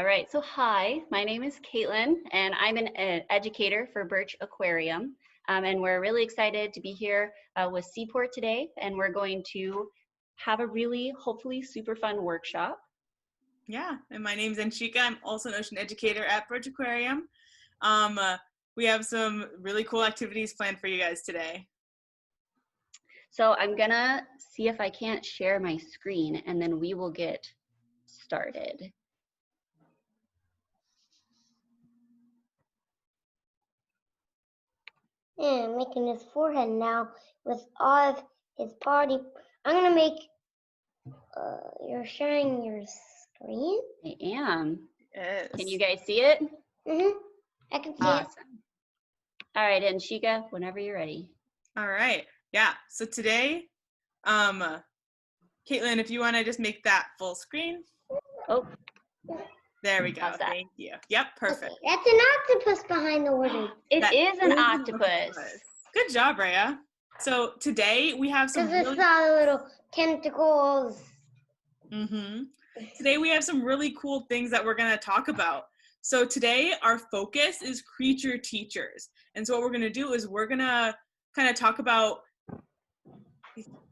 All right, so hi, my name is Caitlin, and I'm an educator for Birch Aquarium. And we're really excited to be here with Seaport today, and we're going to have a really, hopefully, super fun workshop. Yeah, and my name's Anshika. I'm also an ocean educator at Birch Aquarium. We have some really cool activities planned for you guys today. So I'm gonna see if I can't share my screen, and then we will get started. And making his forehead now with all of his body. I'm gonna make. You're sharing your screen. I am. Yes. Can you guys see it? I can see it. Awesome. All right, Anshika, whenever you're ready. All right. Yeah. So today, Caitlin, if you want to just make that full screen. Oh. There we go. Thank you. Yep. Perfect. Okay, that's an octopus behind the water. It is an octopus. Good job, Rhea. So today we have some. Because it's all the little tentacles. Today we have some really cool things that we're going to talk about. So today our focus is creature teachers. And so what we're going to do is we're going to kind of talk about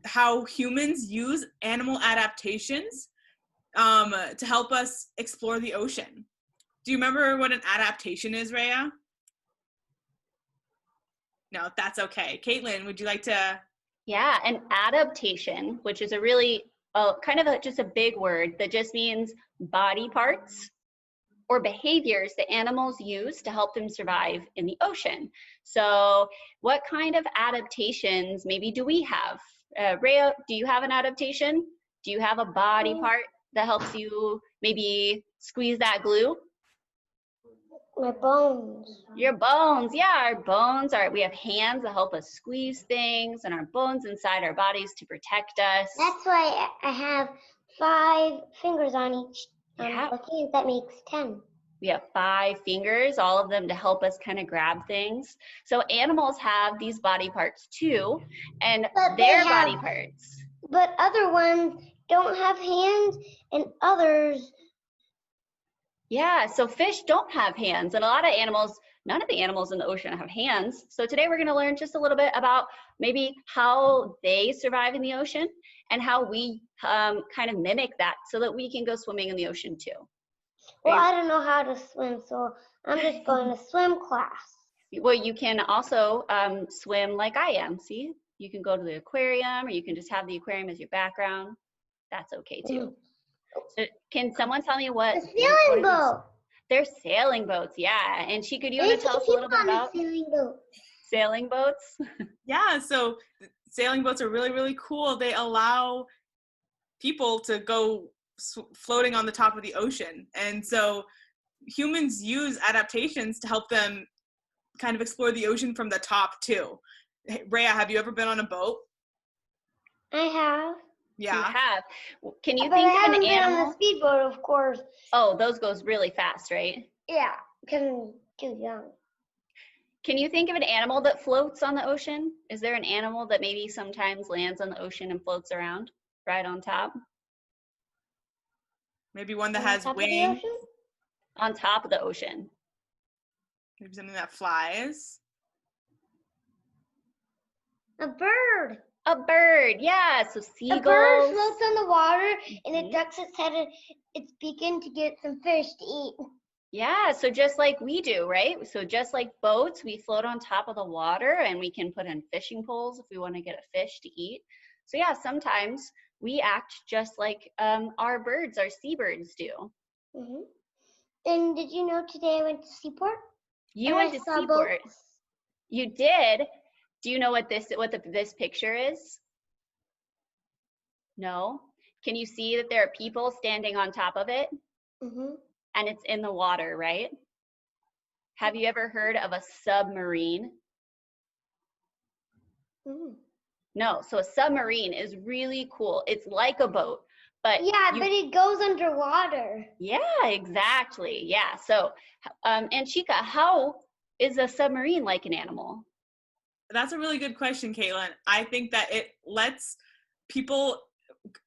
how humans use animal adaptations to help us explore the ocean. Do you remember what an adaptation is, Rhea? No, that's okay. Caitlin, would you like to? Yeah, an adaptation, which is a really just a big word that just means body parts or behaviors that animals use to help them survive in the ocean. So what kind of adaptations maybe do we have? Rhea, do you have an adaptation? Do you have a body part that helps you maybe squeeze that glue? My bones. Your bones, yeah, our bones are, we have hands that help us squeeze things, and our bones inside our bodies to protect us. That's why I have 5 fingers on each Yeah. hand. That makes 10. We have 5 fingers, all of them to help us kind of grab things. So animals have these body parts too, and their body parts. But other ones don't have hands, and others. Yeah, so fish don't have hands, and a lot of animals, none of the animals in the ocean have hands. So today we're going to learn just a little bit about maybe how they survive in the ocean and how we kind of mimic that so that we can go swimming in the ocean too. Well, I don't know how to swim, so I'm just going to swim class. Well, you can also swim like I am. See, you can go to the aquarium, or you can just have the aquarium as your background. That's okay too. So can someone tell me what? The sailing boat. They're sailing boats, yeah. And do you want to tell us a little bit about sailing boats? Yeah, so sailing boats are really, really cool. They allow people to go floating on the top of the ocean. And so humans use adaptations to help them kind of explore the ocean from the top too. Hey, Rhea, have you ever been on a boat? I have. Yeah. You have. Can you But think I of haven't an been animal? on the speedboat, of course. Oh, those goes really fast, right? Yeah, because I'm too young. Can you think of an animal that floats on the ocean? Is there an animal that maybe sometimes lands on the ocean and floats around right on top? Maybe one that has wings. On top of the ocean. Maybe something that flies. A bird. A bird, yeah. So seagulls. A bird floats on the water and it ducks its head and its beak in to get some fish to eat. Yeah, so just like we do, right? So just like boats, we float on top of the water and we can put in fishing poles if we want to get a fish to eat. So yeah, sometimes we act just like our birds, our seabirds do. Mm-hmm. And did you know today I went to Seaport? You went to Seaport. You did? Do you know what this picture is? No? Can you see that there are people standing on top of it? Mm-hmm. And it's in the water, right? Have you ever heard of a submarine? Mm-hmm. No, so a submarine is really cool. It's like a boat, but yeah, but it goes underwater. Yeah, exactly. Yeah. So, Anshika, how is a submarine like an animal? That's a really good question, Caitlin. I think that it lets people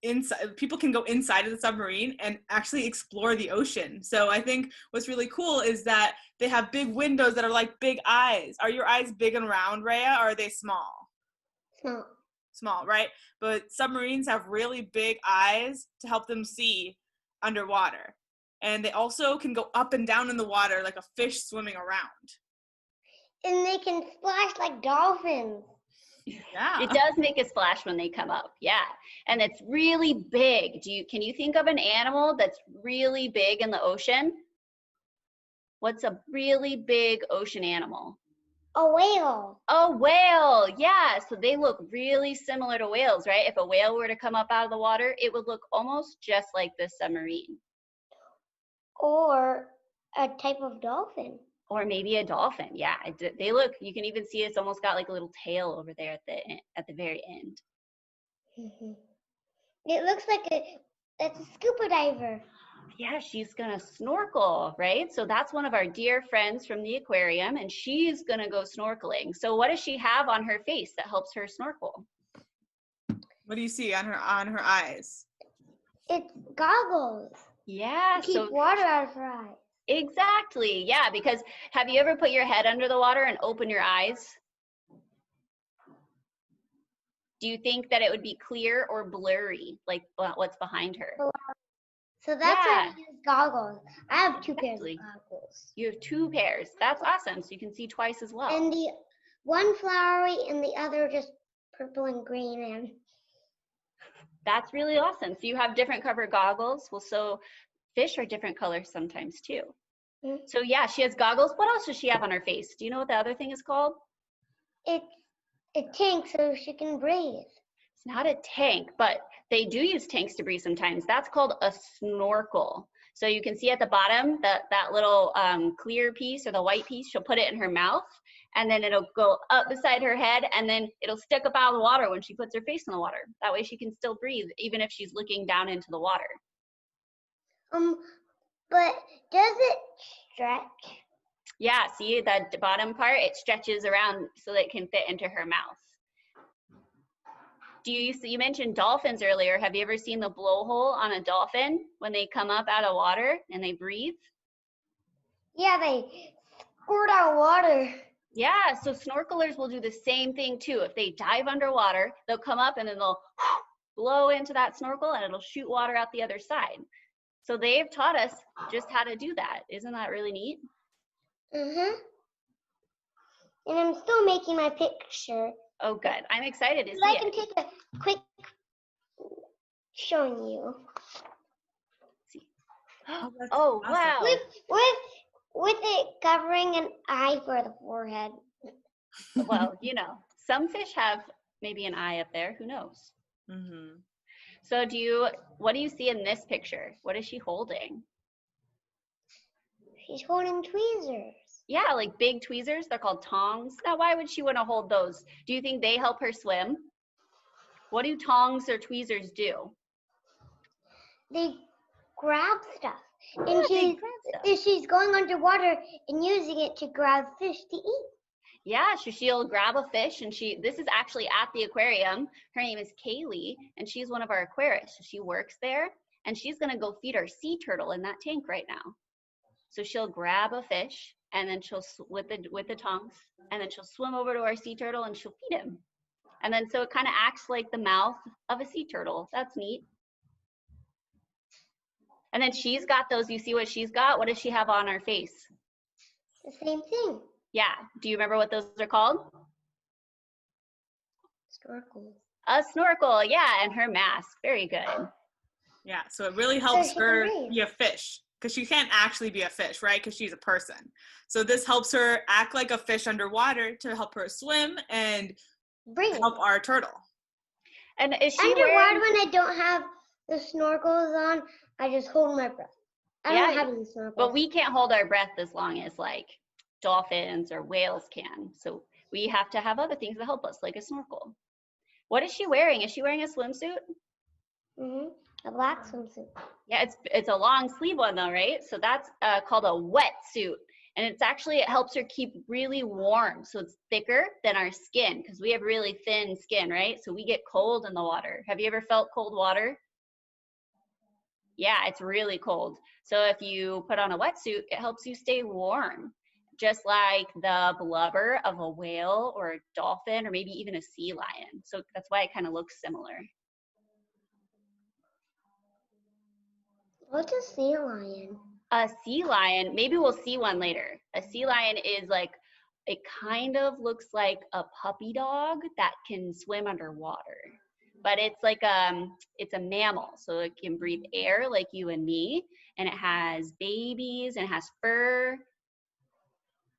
inside, people can go inside of the submarine and actually explore the ocean. So I think what's really cool is that they have big windows that are like big eyes. Are your eyes big and round, Rhea, or are they small? Small. Small, right? But submarines have really big eyes to help them see underwater. And they also can go up and down in the water like a fish swimming around. And they can splash like dolphins. Yeah. It does make a splash when they come up. Yeah. And it's really big. Can you think of an animal that's really big in the ocean? What's a really big ocean animal? A whale. A whale. Yeah. So they look really similar to whales, right? If a whale were to come up out of the water, it would look almost just like this submarine. Or a type of dolphin. Or maybe a dolphin. Yeah, they look, you can even see it's almost got like a little tail over there at the very end. Mm-hmm. It looks like it's a scuba diver. Yeah, she's gonna snorkel, right? So that's one of our dear friends from the aquarium, and she's gonna go snorkeling. So what does she have on her face that helps her snorkel? What do you see on her eyes? It's goggles. Yeah, to keep water out of her eyes. Exactly. Yeah, because have you ever put your head under the water and open your eyes? Do you think that it would be clear or blurry, like what's behind her? So that's why I use goggles. I have two pairs of goggles. You have two pairs. That's awesome. So you can see twice as well. And the one flowery and the other just purple and green. And that's really awesome. So you have different cover goggles. Well, so fish are different colors sometimes too. Mm-hmm. So yeah, she has goggles. What else does she have on her face? Do you know what the other thing is called? It's a tank so she can breathe. It's not a tank, but they do use tanks to breathe sometimes. That's called a snorkel. So you can see at the bottom that little clear piece or the white piece, she'll put it in her mouth and then it'll go up beside her head and then it'll stick up out of the water when she puts her face in the water. That way she can still breathe even if she's looking down into the water. But does it stretch? Yeah, see that bottom part, it stretches around so that it can fit into her mouth. You mentioned dolphins earlier. Have you ever seen the blowhole on a dolphin when they come up out of water and they breathe? Yeah, they squirt out water. Yeah, so snorkelers will do the same thing too. If they dive underwater, they'll come up and then they'll blow into that snorkel and it'll shoot water out the other side. So they've taught us just how to do that. Isn't that really neat? Mm-hmm. And I'm still making my picture. Oh, good. I'm excited to see I it. can take a quick showing you. Let's see. Oh, awesome. Wow. With it covering an eye for the forehead. Well, some fish have maybe an eye up there. Who knows? Mm-hmm. So what do you see in this picture? What is she holding? She's holding tweezers. Yeah, like big tweezers. They're called tongs. Now, why would she want to hold those? Do you think they help her swim? What do tongs or tweezers do? They grab stuff. Yeah, And she's going underwater and using it to grab fish to eat. Yeah, so she'll grab a fish and this is actually at the aquarium. Her name is Kaylee and she's one of our aquarists. She works there and she's gonna go feed our sea turtle in that tank right now. So she'll grab a fish and then she'll, with the tongs, and then she'll swim over to our sea turtle and she'll feed him. And then so it kind of acts like the mouth of a sea turtle. That's neat. And then she's got those, you see what she's got? What does she have on her face? The same thing. Yeah, do you remember what those are called? Snorkel. A snorkel, yeah, and her mask, very good. Yeah, so it really helps her be a fish because she can't actually be a fish, right? Because she's a person. So this helps her act like a fish underwater to help her swim and help our turtle. And is she underwater when I don't have the snorkels on, I just hold my breath. I don't have any snorkels. But we can't hold our breath as long as like dolphins or whales can. So we have to have other things that help us, like a snorkel. What is she wearing? Is she wearing a swimsuit? Mm-hmm. A black swimsuit. Yeah, it's a long sleeve one though, right? So that's called a wetsuit. And it helps her keep really warm. So it's thicker than our skin because we have really thin skin, right? So we get cold in the water. Have you ever felt cold water? Yeah, it's really cold. So if you put on a wetsuit, it helps you stay warm, just like the blubber of a whale or a dolphin or maybe even a sea lion. So that's why it kind of looks similar. What's a sea lion? A sea lion, maybe we'll see one later. A sea lion is like, it kind of looks like a puppy dog that can swim underwater. But it's like it's a mammal, so it can breathe air like you and me, and it has babies and it has fur.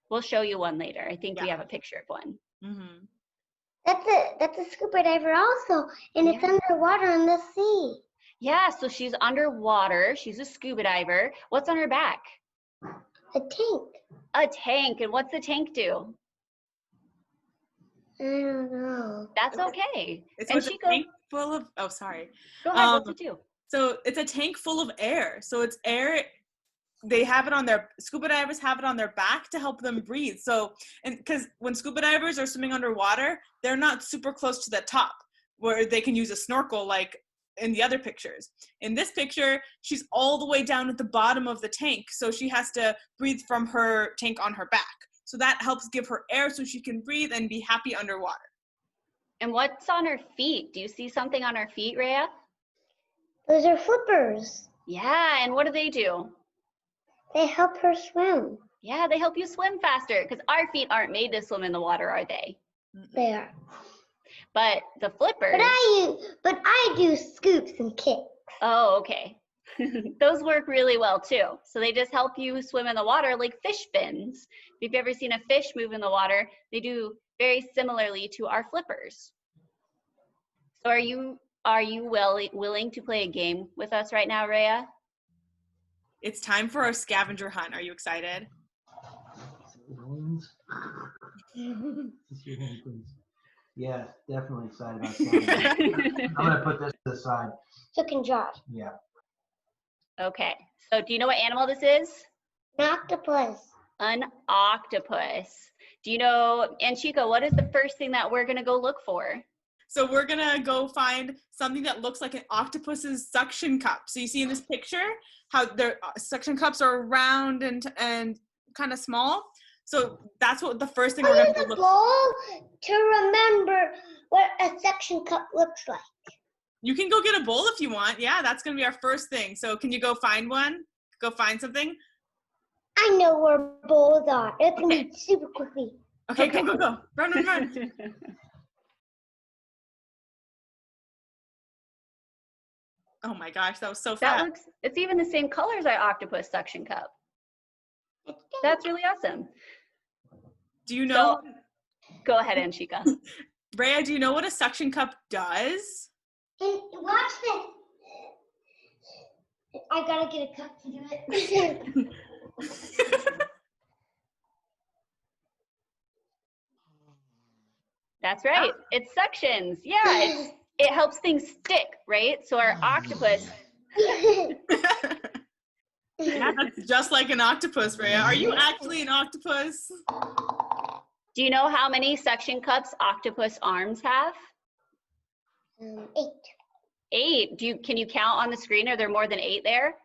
We'll show you one later. I think we have a picture of one. Mm-hmm. That's a scuba diver also, and it's underwater in the sea. Yeah, so she's underwater. She's a scuba diver. What's on her back? A tank. A tank. And what's the tank do? I don't know. That's okay. It's and a tank full of, oh, sorry. Go ahead, what's it do? So it's a tank full of air. So it's air, they have it on their, scuba divers have it on their back to help them breathe. So, and because when scuba divers are swimming underwater, they're not super close to the top where they can use a snorkel like in the other pictures. In this picture, she's all the way down at the bottom of the tank. So she has to breathe from her tank on her back. So that helps give her air so she can breathe and be happy underwater. And what's on her feet? Do you see something on her feet, Rhea? Those are flippers. Yeah, and what do? They help her swim. Yeah, they help you swim faster because our feet aren't made to swim in the water, are they? They are. But the flippers. But I do scoops and kicks. Oh, okay. Those work really well too. So they just help you swim in the water like fish fins. If you've ever seen a fish move in the water, they do very similarly to our flippers. So are you willing to play a game with us right now, Rhea? It's time for our scavenger hunt. Are you excited? Yes, definitely excited about scavenger. I'm gonna put this to the side. So can Josh. Yeah. Okay. So do you know what animal this is? An octopus. An octopus. Do you know, Anshika, what is the first thing that we're going to go look for? So we're going to go find something that looks like an octopus's suction cup. So you see in this picture how their suction cups are round and kind of small. So that's what the first thing we're going to look for. Bowl to remember what a suction cup looks like. You can go get a bowl if you want. Yeah, that's going to be our first thing. So can you go find one? Go find something? I know where bowls are. It's going to be super quickly. Okay, go. Run. Oh my gosh, that was so fast. It's even the same color as our octopus suction cup. That's really awesome. Do you know? So, go ahead, Anshika. Rhea, do you know what a suction cup does? And watch this. I gotta get a cup to do it. That's right. It suctions. Yeah, it helps things stick, right? So our octopus. Yeah, that's just like an octopus, Rhea. Are you actually an octopus? Do you know how many suction cups octopus arms have? 8. 8. Can you count on the screen? Are there more than 8 there?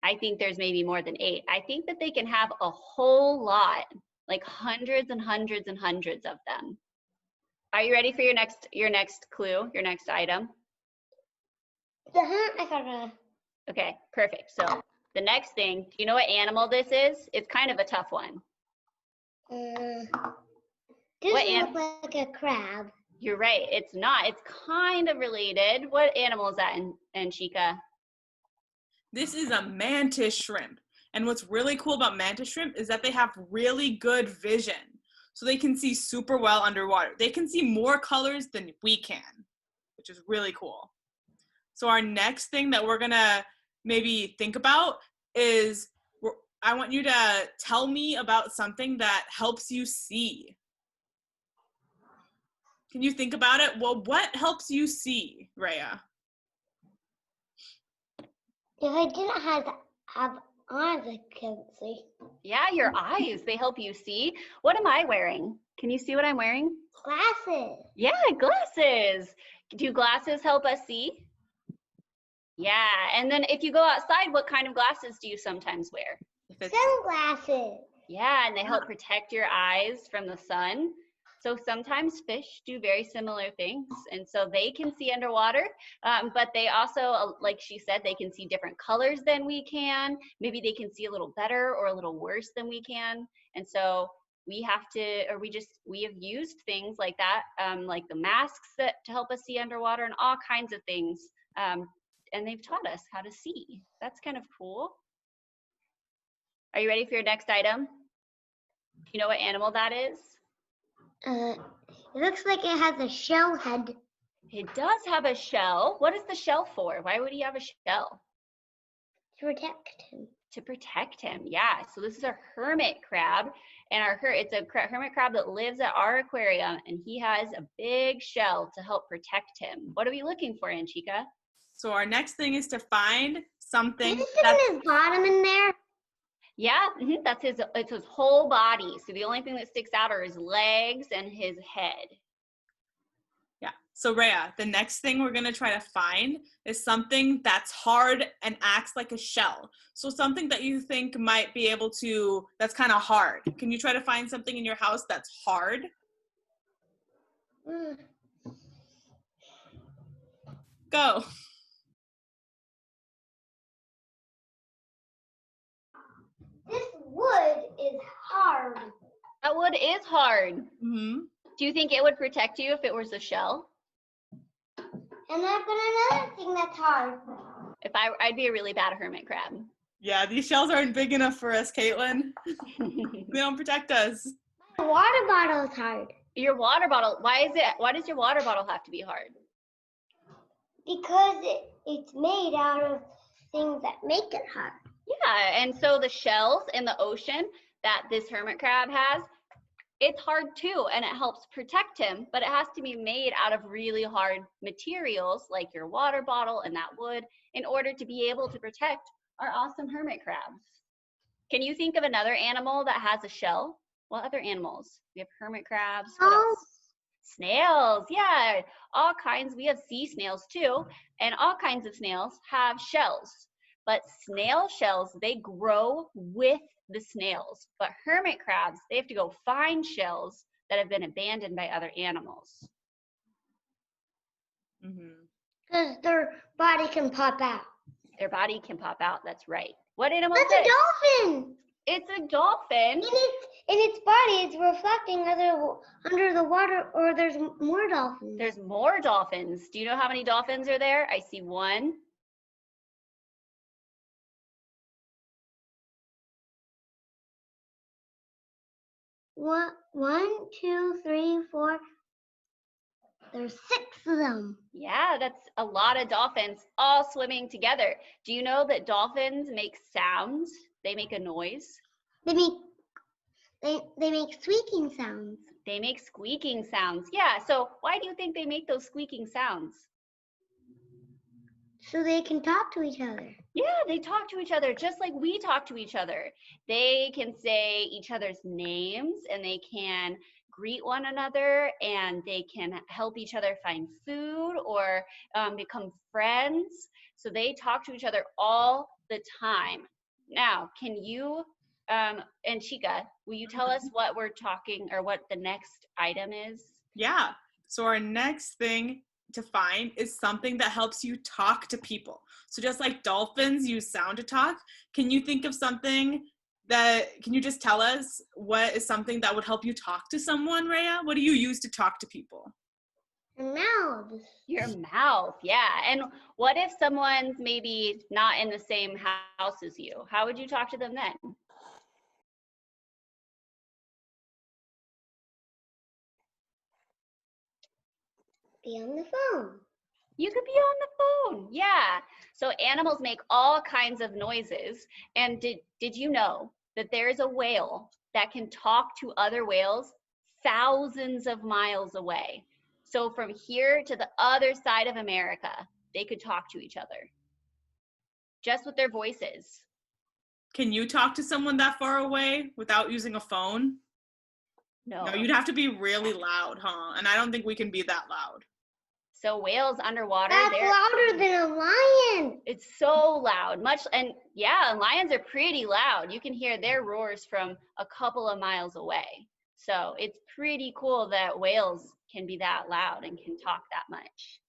I think there's maybe more than 8. I think that they can have a whole lot, like hundreds and hundreds and hundreds of them. Are you ready for your next clue, your next item? I gotta. Okay, perfect. So the next thing, do you know what animal this is? It's kind of a tough one. This What looks like a crab. You're right. It's not. It's kind of related. What animal is that, Anshika? This is a mantis shrimp. And what's really cool about mantis shrimp is that they have really good vision. So they can see super well underwater. They can see more colors than we can, which is really cool. So our next thing that we're gonna maybe think about is, I want you to tell me about something that helps you see. Can you think about it? Well, what helps you see, Rhea? If I didn't have eyes I can't see. Yeah, your eyes, they help you see. What am I wearing? Can you see what I'm wearing? Glasses. Yeah, glasses. Do glasses help us see? Yeah, and then if you go outside, what kind of glasses do you sometimes wear? If it's Sunglasses. Yeah, and they help protect your eyes from the sun. So sometimes fish do very similar things, and so they can see underwater, but they also, like she said, they can see different colors than we can. Maybe they can see a little better or a little worse than we can, and so we have to, or we have used things like that, like the masks that to help us see underwater and all kinds of things, and they've taught us how to see. That's kind of cool. Are you ready for your next item? Do you know what animal that is? It looks like it has a shell head. It does have a shell. What is the shell for? Why would he have a shell? To protect him. To protect him, yeah. So this is a hermit crab, and it's a hermit crab that lives at our aquarium, and he has a big shell to help protect him. What are we looking for, Anchika? So our next thing is to find something Is it in his bottom in there? Yeah, it's his whole body. So the only thing that sticks out are his legs and his head. Yeah. So Rhea, the next thing we're gonna try to find is something that's hard and acts like a shell. So something that you think might be able to, that's kind of hard. Can you try to find something in your house that's hard? Go. This wood is hard. That wood is hard. Mm-hmm. Do you think it would protect you if it was a shell? And I've got another thing that's hard. If I'd be a really bad hermit crab. Yeah, these shells aren't big enough for us, Caitlin. They don't protect us. My water bottle is hard. Your water bottle, why does your water bottle have to be hard? Because it's made out of things that make it hard. Yeah, and so the shells in the ocean that this hermit crab has, it's hard too, and it helps protect him, but it has to be made out of really hard materials like your water bottle and that wood in order to be able to protect our awesome hermit crabs. Can you think of another animal that has a shell? What other animals? We have hermit crabs. What else? Snails, yeah, all kinds. We have sea snails too, and all kinds of snails have shells. But snail shells, they grow with the snails. But hermit crabs, they have to go find shells that have been abandoned by other animals. Because their body can pop out. Their body can pop out, that's right. What animal is That's this? a dolphin! It's a dolphin. In its body, it's reflecting under the water, or there's more dolphins. There's more dolphins. Do you know how many dolphins are there? I see one. One, two, three, four. There's 6 of them. Yeah, that's a lot of dolphins all swimming together. Do you know that dolphins make sounds? They make a noise. They make squeaking sounds. They make squeaking sounds. Yeah, so why do you think they make those squeaking sounds? So they can talk to each other. Yeah, they talk to each other just like we talk to each other. They can say each other's names, and they can greet one another, and they can help each other find food or become friends. So they talk to each other all the time. Now, can you, and Chica, will you tell us what we're talking, or what the next item is? Yeah. So our next thing to find is something that helps you talk to people. So just like dolphins use sound to talk, can you think of something can you just tell us what is something that would help you talk to someone, Rhea? What do you use to talk to people? Your mouth. Your mouth, yeah. And what if someone's maybe not in the same house as you? How would you talk to them then? Be on the phone. You could be on the phone, yeah. So animals make all kinds of noises. And did you know that there is a whale that can talk to other whales thousands of miles away? So from here to the other side of America, they could talk to each other just with their voices. Can you talk to someone that far away without using a phone? No. No, you'd have to be really loud, huh? And I don't think we can be that loud. So whales underwater, That's louder than a lion. it's so loud. And lions are pretty loud. You can hear their roars from a couple of miles away. So it's pretty cool that whales can be that loud and can talk that much.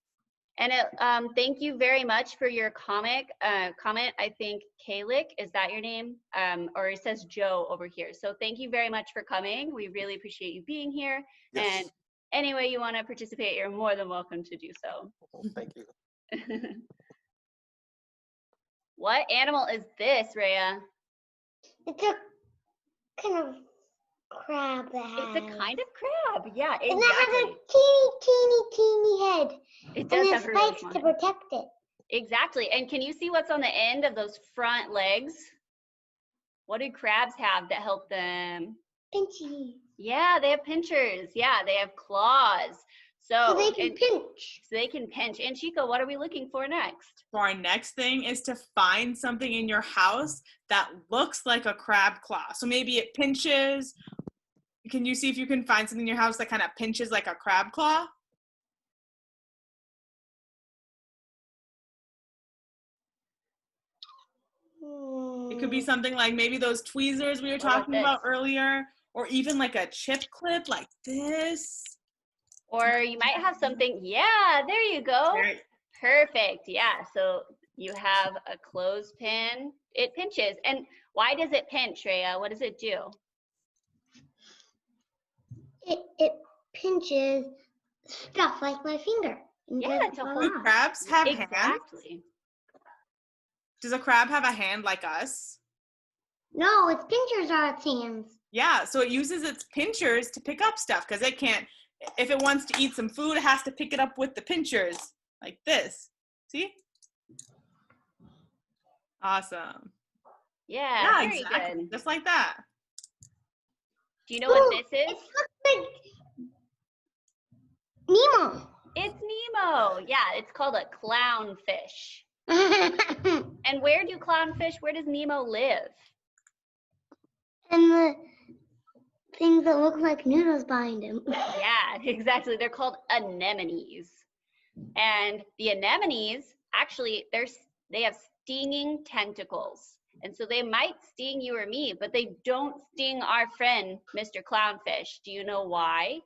And thank you very much for your comment. I think Kalik, is that your name? Or it says Joe over here. So thank you very much for coming. We really appreciate you being here. Yes. And any way you want to participate, you're more than welcome to do so. Thank you. What animal is this, Rhea? It's a kind of crab that has. It's a kind of crab. Yeah, exactly. And it has a teeny head. It And does there's have a really spikes small to head. protect it. Exactly. And can you see what's on the end of those front legs? What do crabs have that help them? Pinchy. Yeah, they have pinchers. Yeah, they have claws. So they can pinch. So they can pinch. And Chico, what are we looking for next? So our next thing is to find something in your house that looks like a crab claw. So maybe it pinches. Can you see if you can find something in your house that kind of pinches like a crab claw? It could be something like maybe those tweezers we were talking about earlier, or even like a chip clip like this. Or you might have something. Yeah, there you go. Right. Perfect. Yeah. So you have a clothespin. It pinches. And why does it pinch, Rhea? What does it do? It pinches stuff like my finger. And Yeah, doesn't it's a fall whole- Do off. crabs have hands? Exactly. Does a crab have a hand like us? No, its pinchers are its hands. Yeah, so it uses its pinchers to pick up stuff because it can't, if it wants to eat some food, it has to pick it up with the pinchers like this. See? Awesome. Yeah, very exactly. good. Just like that. Do you know what Ooh, this It is? looks like Nemo. It's Nemo. Yeah, it's called a clownfish. And where does Nemo live? And the things that look like noodles behind him. Yeah, exactly. They're called anemones. And the anemones, actually, they have stinging tentacles. And so they might sting you or me, but they don't sting our friend, Mr. Clownfish. Do you know why?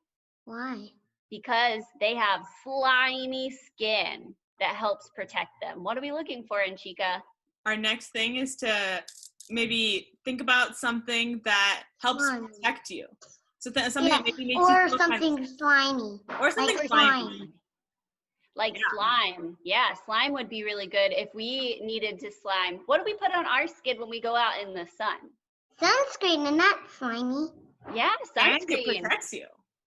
Why? Because they have slimy skin that helps protect them. What are we looking for, Anchika? Our next thing is to maybe think about something that helps Slimy. protect you. So something that maybe makes Or you feel kind of something slimy. or something like slimy. slime. Like slime. Yeah, slime would be really good if we needed to slime. What do we put on our skin when we go out in the sun? Sunscreen and that's slimy. Yeah, And it sunscreen. protects you.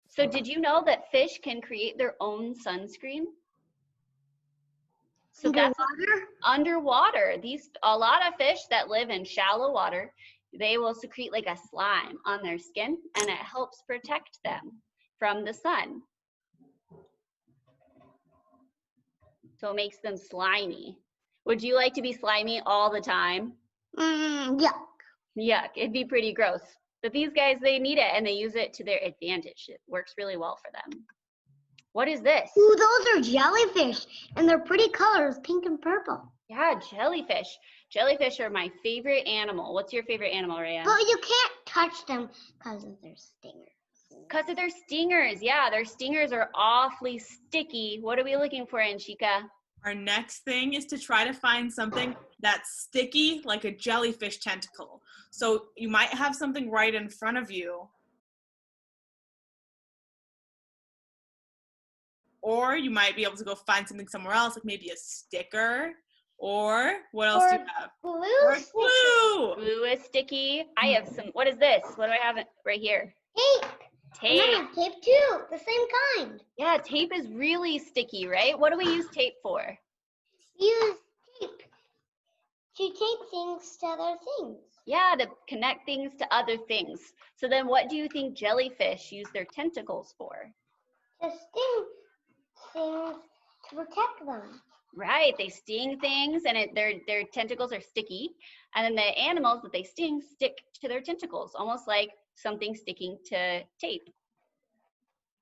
So did you know that fish can create their own sunscreen? So that's Underwater? underwater. A lot of fish that live in shallow water, they will secrete like a slime on their skin, and it helps protect them from the sun. So it makes them slimy. Would you like to be slimy all the time? Yuck. Yuck, it'd be pretty gross. But these guys, they need it and they use it to their advantage. It works really well for them. What is this? Ooh, those are jellyfish, and they're pretty colors, pink and purple. Yeah, jellyfish. Jellyfish are my favorite animal. What's your favorite animal, Rhea? But you can't touch them because of their stingers. Because of their stingers. Yeah, their stingers are awfully sticky. What are we looking for, Anchika? Our next thing is to try to find something that's sticky like a jellyfish tentacle. So you might have something right in front of you. Or you might be able to go find something somewhere else, like maybe a sticker. Or what else do you have? Glue. Or glue. Glue is sticky. I have some. What is this? What do I have right here? Tape. And I Tape. have tape too, the same kind. Yeah, tape is really sticky, right? What do we use tape for? Use tape to tape things to other things. Yeah, to connect things to other things. So then what do you think jellyfish use their tentacles for? To sting things to protect them. Right, they sting things, and their tentacles are sticky, and then the animals that they sting stick to their tentacles, almost like something sticking to tape.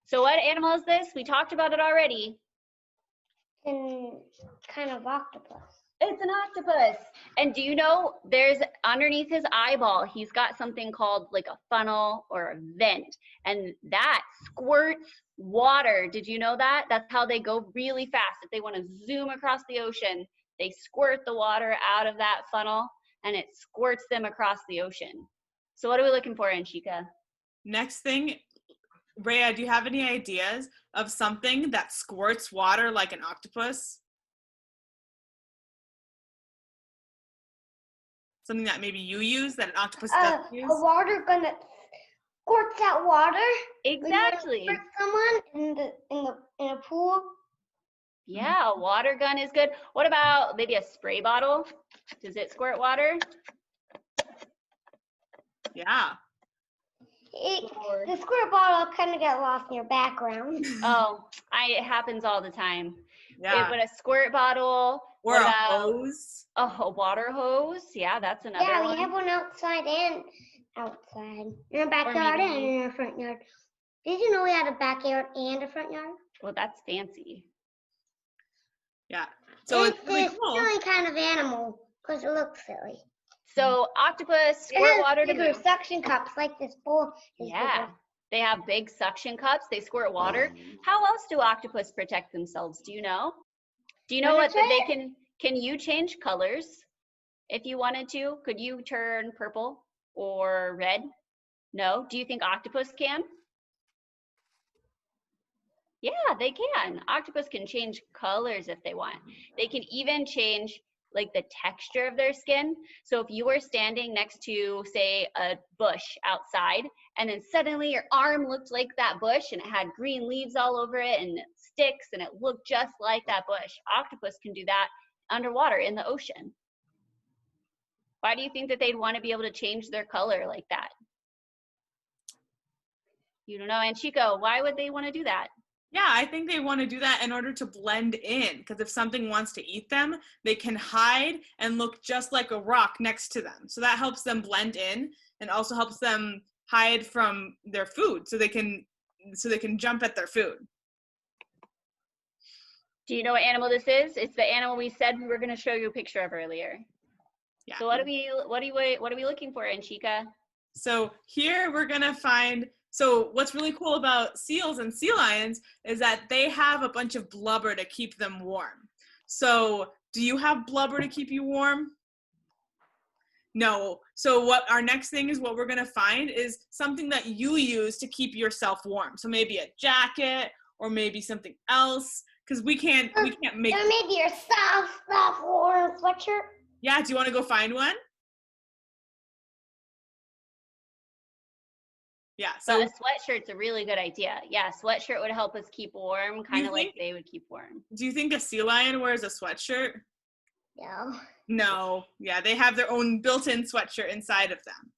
So what animal is this? We talked about it already. And kind of octopus. It's an octopus. And do you know there's underneath his eyeball, he's got something called like a funnel or a vent, and that squirts water. Did you know that? That's how they go really fast. If they want to zoom across the ocean, they squirt the water out of that funnel and it squirts them across the ocean. So what are we looking for, Anshika? Next thing, Rhea, do you have any ideas of something that squirts water like an octopus? Something that maybe you use that an octopus doesn't use? A water gun that squirts out water. Exactly. When you someone in a pool. Yeah, a water gun is good. What about maybe a spray bottle? Does it squirt water? Yeah. The squirt bottle kind of got lost in your background. Oh, it happens all the time. Yeah. But a squirt bottle. Or a hose. A water hose. Yeah, that's another Yeah, one. we have one outside and outside. In our backyard and in our front yard. Did you know we had a backyard and a front yard? Well, that's fancy. Yeah. So it's really a cool. silly kind of animal because it looks silly. So octopus squirt water to move. Suction cups like this bowl. Yeah. They have big suction cups. They squirt water. How else do octopus protect themselves? Do you know? Do you know what that they can you change colors if you wanted to? Could you turn purple or red? No? Do you think octopus can? Yeah, they can. Octopus can change colors if they want. They can even change like the texture of their skin. So if you were standing next to, say, a bush outside, and then suddenly your arm looked like that bush and it had green leaves all over it and sticks and it looked just like that bush. Octopus can do that underwater in the ocean. Why do you think that they'd want to be able to change their color like that? You don't know, Anshiko, why would they want to do that? Yeah, I think they want to do that in order to blend in, because if something wants to eat them, they can hide and look just like a rock next to them. So that helps them blend in and also helps them hide from their food so they can jump at their food. Do you know what animal this is? It's the animal we said we were going to show you a picture of earlier. Yeah. So what are we looking for, Anshika? So here we're going to find. So what's really cool about seals and sea lions is that they have a bunch of blubber to keep them warm. So do you have blubber to keep you warm? No. So what our next thing is, what we're going to find is something that you use to keep yourself warm. So maybe a jacket or maybe something else, because we can't make. Or maybe your soft warm sweatshirt. Yeah. Do you want to go find one? Yeah, so a sweatshirt's a really good idea. Yeah, sweatshirt would help us keep warm, kind of like they would keep warm. Do you think a sea lion wears a sweatshirt? No. No. Yeah, they have their own built-in sweatshirt inside of them.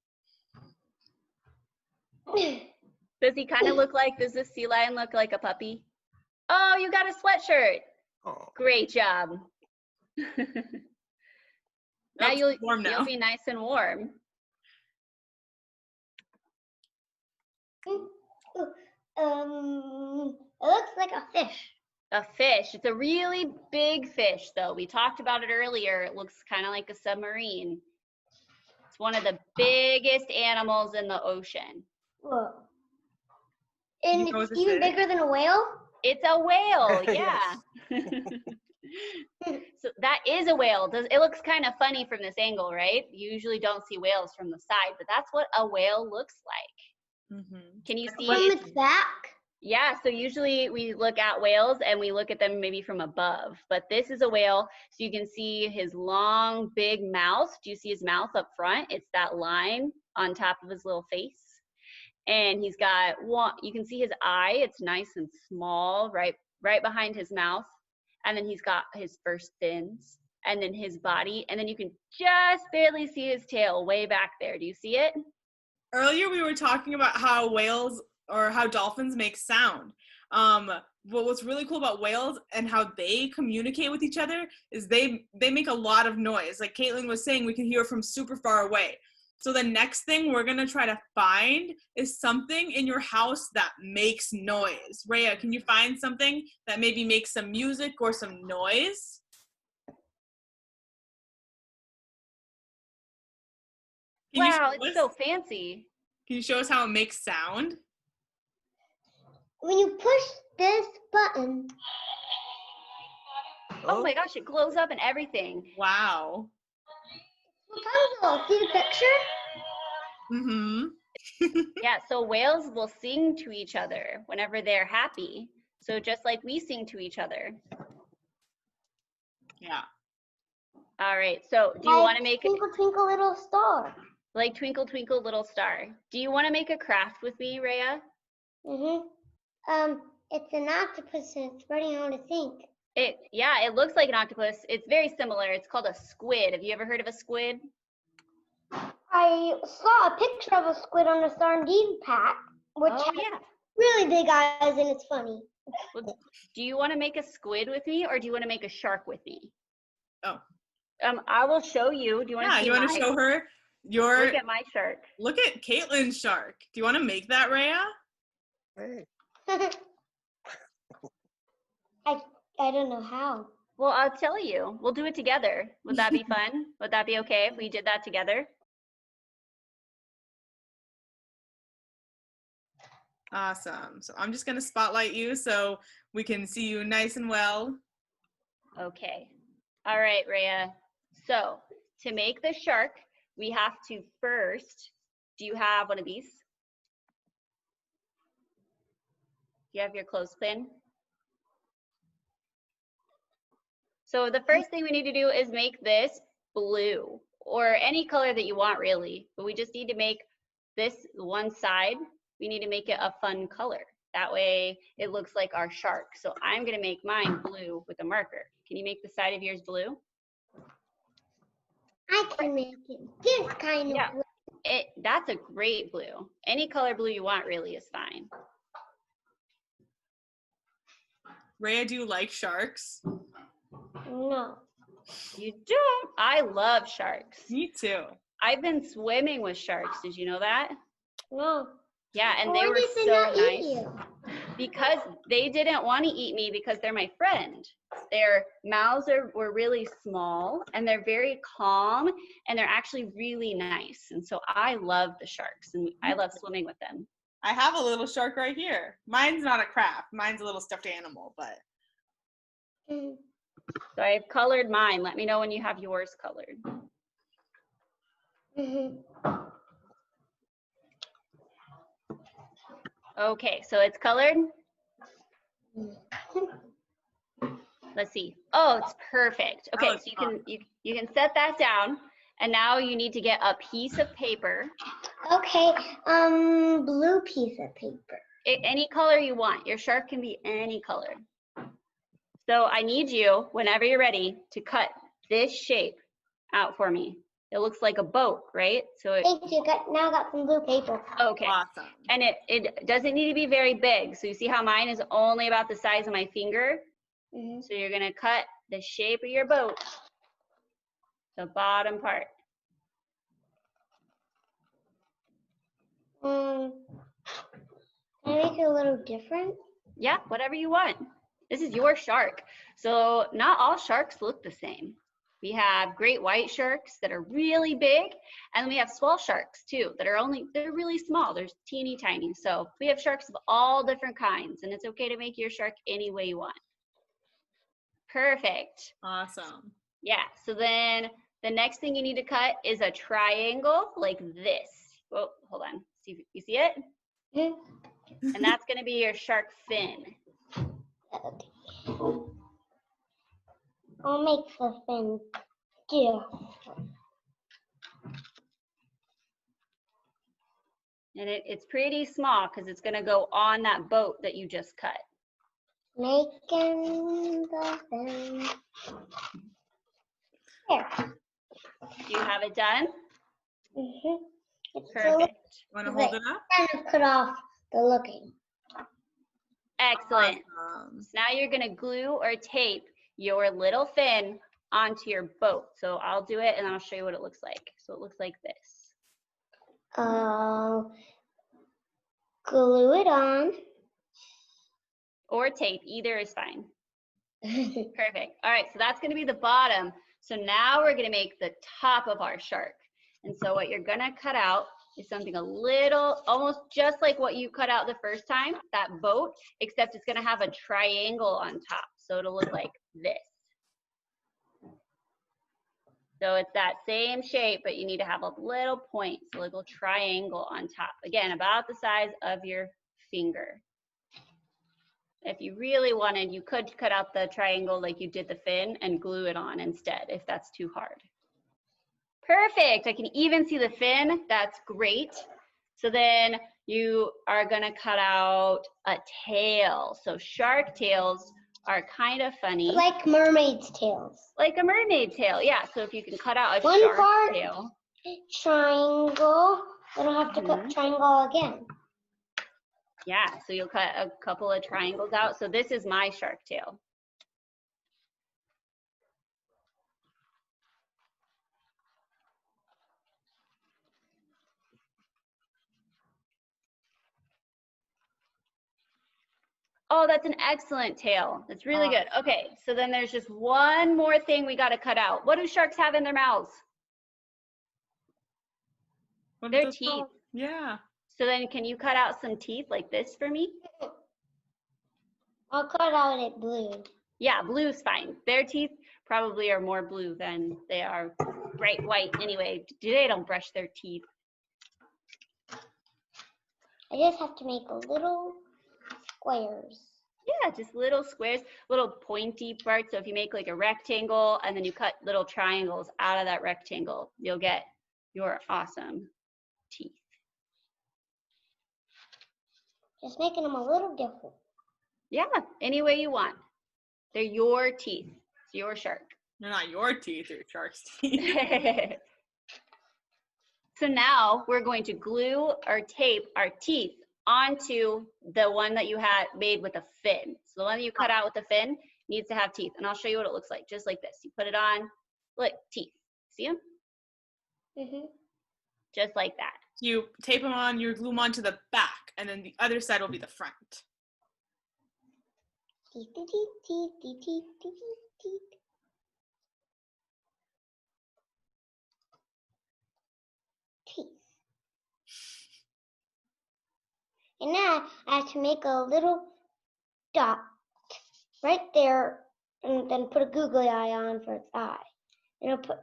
Does this sea lion look like a puppy? Oh, you got a sweatshirt. Oh. Great job. Now you'll be nice and warm. It looks like a fish. A fish. It's a really big fish, though. We talked about it earlier. It looks kind of like a submarine. It's one of the biggest animals in the ocean. Whoa. And it's even bigger than a whale? It's a whale, yeah. So that is a whale. It looks kind of funny from this angle, right? You usually don't see whales from the side, but that's what a whale looks like. Mm-hmm. Can you see from its back? Yeah, so usually we look at whales and we look at them maybe from above, but this is a whale, so you can see his long, big mouth. Do you see his mouth up front? It's that line on top of his little face. And he's got you can see his eye. It's nice and small, right behind his mouth. And then he's got his first fins, and then his body, and then you can just barely see his tail way back there. Do you see it? Earlier we were talking about how whales or how dolphins make sound. What's really cool about whales and how they communicate with each other is they make a lot of noise. Like Caitlin was saying, we can hear from super far away. So the next thing we're gonna try to find is something in your house that makes noise. Rhea, can you find something that maybe makes some music or some noise? Wow, it's so fancy. Can you show us how it makes sound? When you push this button. Oh my gosh, it glows up and everything. Wow. Rapunzel, see the picture? Mm-hmm. Yeah, so whales will sing to each other whenever they're happy. So just like we sing to each other. Yeah. All right, so do you want to make Twinkle, twinkle, little star. like Twinkle, Twinkle, Little Star? Do you want to make a craft with me, Rhea? It's an octopus and it's running on a sink. Yeah, it looks like an octopus. It's very similar. It's called a squid. Have you ever heard of a squid? I saw a picture of a squid on a sardine pack, which has yeah. really big eyes and it's funny. Well, do you want to make a squid with me or do you want to make a shark with me? Oh. I will show you. Do you want to see you want to show her your... Look at my shark. Look at Caitlin's shark. Do you want to make that, Rhea? I don't know how. Well, I'll tell you. We'll do it together. Would that be fun? Would that be okay if we did that together? Awesome. So I'm just going to spotlight you so we can see you nice and well. Okay. All right, Rhea. So to make the shark, we have to first, do you have one of these? Do you have your clothespin? So the first thing we need to do is make this blue, or any color that you want really, but we just need to make this one side, we need to make it a fun color. That way it looks like our shark. So I'm gonna make mine blue with a marker. Can you make the side of yours blue? I can make it this kind of blue. That's a great blue. Any color blue you want really is fine. Rhea, do you like sharks? No. You don't? I love sharks. Me too. I've been swimming with sharks. Did you know that? No. Yeah, and they were so nice. Because they didn't want to eat me because they're my friend. Their mouths were really small and they're very calm and they're actually really nice. And so I love the sharks and I love swimming with them. I have a little shark right here. Mine's not a craft. Mine's a little stuffed animal, but. So I've colored mine. Let me know when you have yours colored. Okay, so it's colored. Let's see. Oh, it's perfect. Okay, so you can set that down, and now you need to get a piece of paper. Okay, blue piece of paper. Any color you want. Your shark can be any color. So I need you, whenever you're ready, to cut this shape out for me. It looks like a boat, right? So Thank you. Now got some blue paper. Okay. Awesome. And it doesn't need to be very big. So you see how mine is only about the size of my finger? So you're gonna cut the shape of your boat, the bottom part. Can I make it a little different? Yeah, whatever you want. This is your shark. So not all sharks look the same. We have great white sharks that are really big, and we have small sharks too that are they're really small. They're teeny tiny. So we have sharks of all different kinds, and it's okay to make your shark any way you want. Perfect. Awesome. Yeah, so then the next thing you need to cut is a triangle like this. Oh, hold on. See, you see it? And that's going to be your shark fin. I'll make the fin different. And it's pretty small because it's going to go on that boat that you just cut. Making the fin. There. Do you have it done? It's Perfect. Want to hold it up? kind of cut off They're looking. Excellent. Awesome. So now you're gonna glue or tape your little fin onto your boat. So I'll do it and I'll show you what it looks like. So it looks like this. Glue it on. Or tape, either is fine. Perfect. All right, so that's gonna be the bottom. So now we're gonna make the top of our shark. And so what you're gonna cut out is something a little, almost just like what you cut out the first time, that boat, except it's gonna have a triangle on top. So it'll look like this. So it's that same shape, but you need to have a little point, so a little triangle on top. Again, about the size of your finger. If you really wanted, you could cut out the triangle like you did the fin and glue it on instead, if that's too hard. Perfect, I can even see the fin, that's great. So then you are gonna cut out a tail. So shark tails are kind of funny. Like mermaid's tails. Like a mermaid tail, yeah. So if you can cut out a One shark part tail. Triangle. Then I'll have to cut triangle again. Yeah, so you'll cut a couple of triangles out. So this is my shark tail. Oh, that's an excellent tail. That's really good. Okay, so then there's just one more thing we got to cut out. What do sharks have in their mouths? What are Their those teeth. called? Yeah. So then can you cut out some teeth like this for me? I'll cut out it blue. Yeah, blue's fine. Their teeth probably are more blue than they are bright white anyway. They don't brush their teeth. I just have to make a little squares. Yeah, just little squares, little pointy parts. So if you make like a rectangle and then you cut little triangles out of that rectangle, you'll get your awesome teeth. Just making them a little different. Yeah, any way you want. They're your teeth. It's your shark. They're not your teeth, they're shark's teeth. So now we're going to glue or tape our teeth onto the one that you had made with a fin. So the one that you cut out with the fin needs to have teeth. And I'll show you what it looks like, just like this. You put it on, look, teeth. See them? Mm-hmm. Just like that. You tape them on, you glue them onto the back, and then the other side will be the front. Teeth, teeth, teeth, teeth, teeth, teeth, teeth. Teeth. And now I have to make a little dot right there and then put a googly eye on for its eye. And I'll put.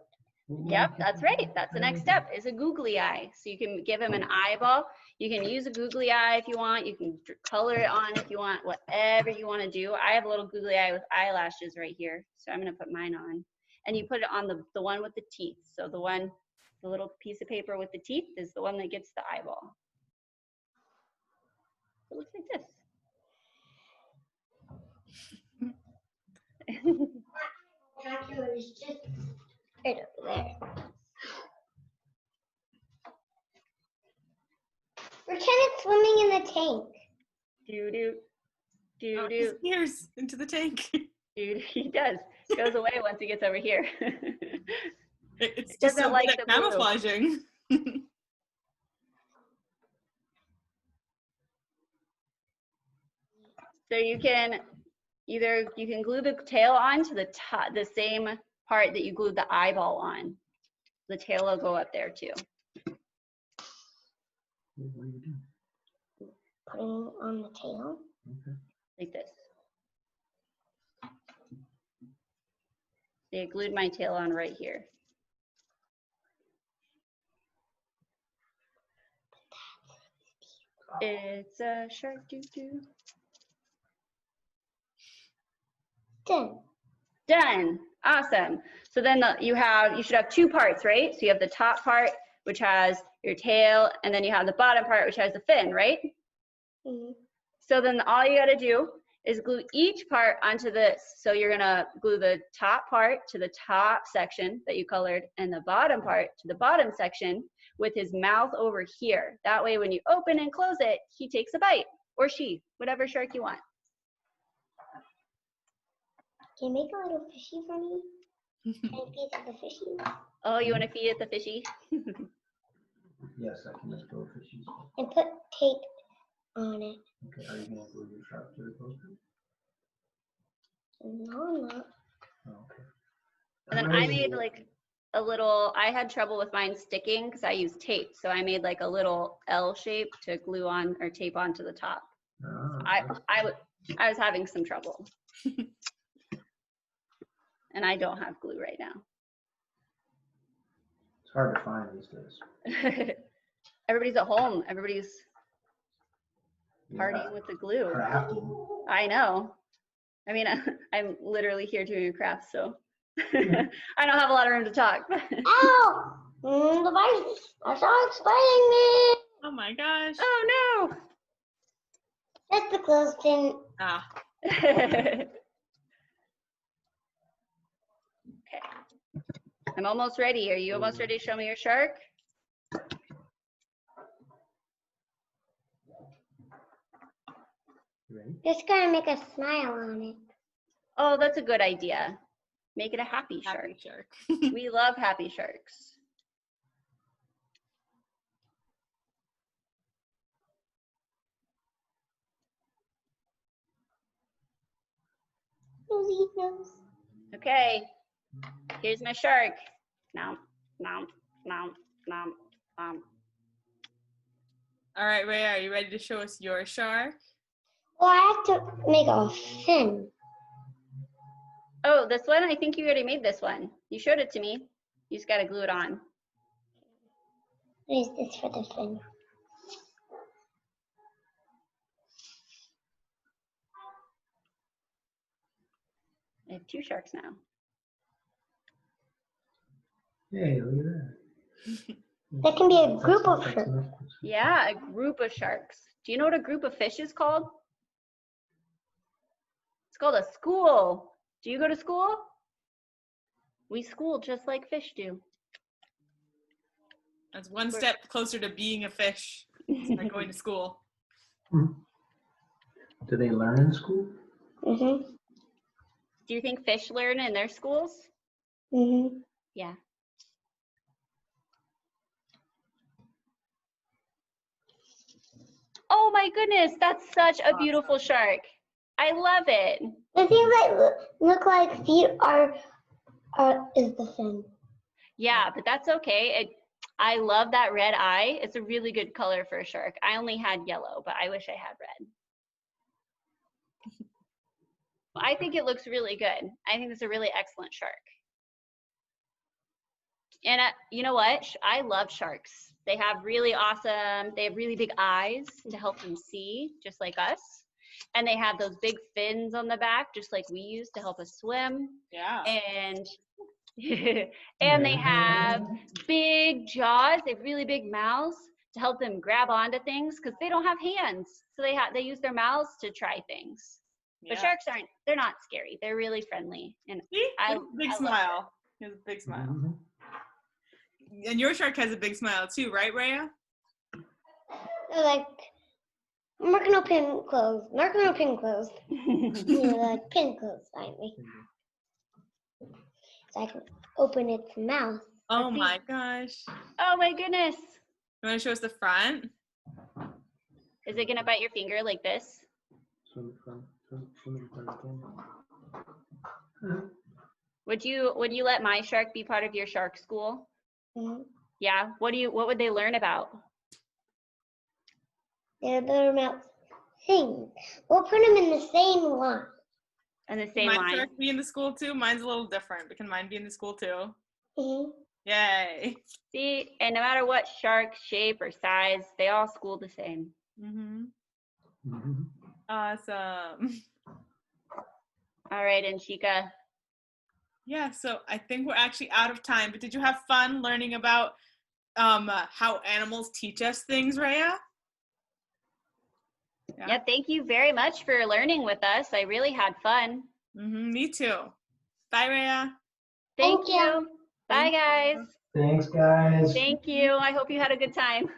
Yep, that's right. That's the next step, is a googly eye. So you can give him an eyeball. You can use a googly eye if you want. You can color it on if you want, whatever you want to do. I have a little googly eye with eyelashes right here. So I'm going to put mine on. And you put it on the one with the teeth. So the little piece of paper with the teeth is the one that gets the eyeball. It looks like this. Is just right over there. Lieutenant swimming in the tank. Doo-doo. Oh, Doo-doo. his ears into the tank. Dude, he does. Goes away once he gets over here. It's just Doesn't so like good the at blue. camouflaging. So you can glue the tail onto the top, the same part that you glued the eyeball on. The tail will go up there too. Putting it on the tail. Like this. See, I glued my tail on right here. It's a shark doo-doo. Done. Done. Awesome. So then you should have two parts, right? So you have the top part, which has your tail, and then you have the bottom part, which has the fin, right? Mm-hmm. So then all you gotta do is glue each part onto this. So you're gonna glue the top part to the top section that you colored and the bottom part to the bottom section, with his mouth over here. That way, when you open and close it, he takes a bite, or she, whatever shark you want. Can you make a little fishy for me? Can I feed it the fishy? Oh, you want to feed it the fishy? Yes, I can make little fishies. And put tape on it. Okay, are you gonna glue your shark to the poster? No, I'm not. Oh, okay. And then I made like a little, I had trouble with mine sticking because I used tape. So I made like a little L shape to glue on or tape onto the top. I was having some trouble. And I don't have glue right now. It's hard to find these days. Everybody's at home. Everybody's Yeah, partying with the glue. crafting. I know. I mean, I'm literally here doing a craft, so I don't have a lot of room to talk. Ow! The virus are so exciting me. Oh my gosh. Oh no! That's the clothespin. Ah. Okay. I'm almost ready. Are you almost ready to show me your shark? Ready? Just gonna make a smile on it. Oh, that's a good idea. Make it a happy shark. Happy shark. We love happy sharks. Nosy nose. Okay, here's my shark. Nom, nom, nom, nom, nom. All right, Ray, are you ready to show us your shark? Well, I have to make a fin. Oh, this one? I think you already made this one. You showed it to me. You just gotta glue it on. Use this for the fin. I have 2 sharks now. Hey, look at that. That can be a group of That's sharks. nice. Yeah, a group of sharks. Do you know what a group of fish is called? It's called a school. Do you go to school? We school just like fish do. That's one step closer to being a fish by going to school. Do they learn in school? Mm-hmm. Do you think fish learn in their schools? Mm-hmm. Yeah. Oh my goodness, that's such a beautiful shark. I love it. The things that look like feet is the fin. Yeah, but that's okay. I love that red eye. It's a really good color for a shark. I only had yellow, but I wish I had red. I think it looks really good. I think it's a really excellent shark. And you know what? I love sharks. They have really big eyes to help them see, just like us. And they have those big fins on the back, just like we use to help us swim. Yeah. And and they have big jaws. They have really big mouths to help them grab onto things because they don't have hands. So they use their mouths to try things. But sharks they're not scary. They're really friendly. And See? I Big smile. He has a big smile. Mm-hmm. And your shark has a big smile too, right, Rhea? They're like, I'm working on pin clothes. Working on pin clothes. Yeah, like pin clothes, finally. So I can open its mouth. Oh Let's see. my gosh. Oh my goodness. You want to show us the front? Is it gonna bite your finger like this? Swim in front of the camera. Would you let my shark be part of your shark school? Mm-hmm. Yeah. What would they learn about? They're their mouth things. We'll put them in the same line. In the same Can my line. shark be in the school too? Mine's a little different, but can mine be in the school too? Mm-hmm. Yay. See, and no matter what shark shape or size, they all school the same. Mm-hmm. Mm-hmm. Awesome. All right, Anshika. Yeah, so I think we're actually out of time, but did you have fun learning about how animals teach us things, Rhea? Yeah, thank you very much for learning with us. I really had fun. Me too. Bye, Rhea. Thank Thank you. you. Bye, Thank you. guys. Thanks, guys. Thank you. I hope you had a good time.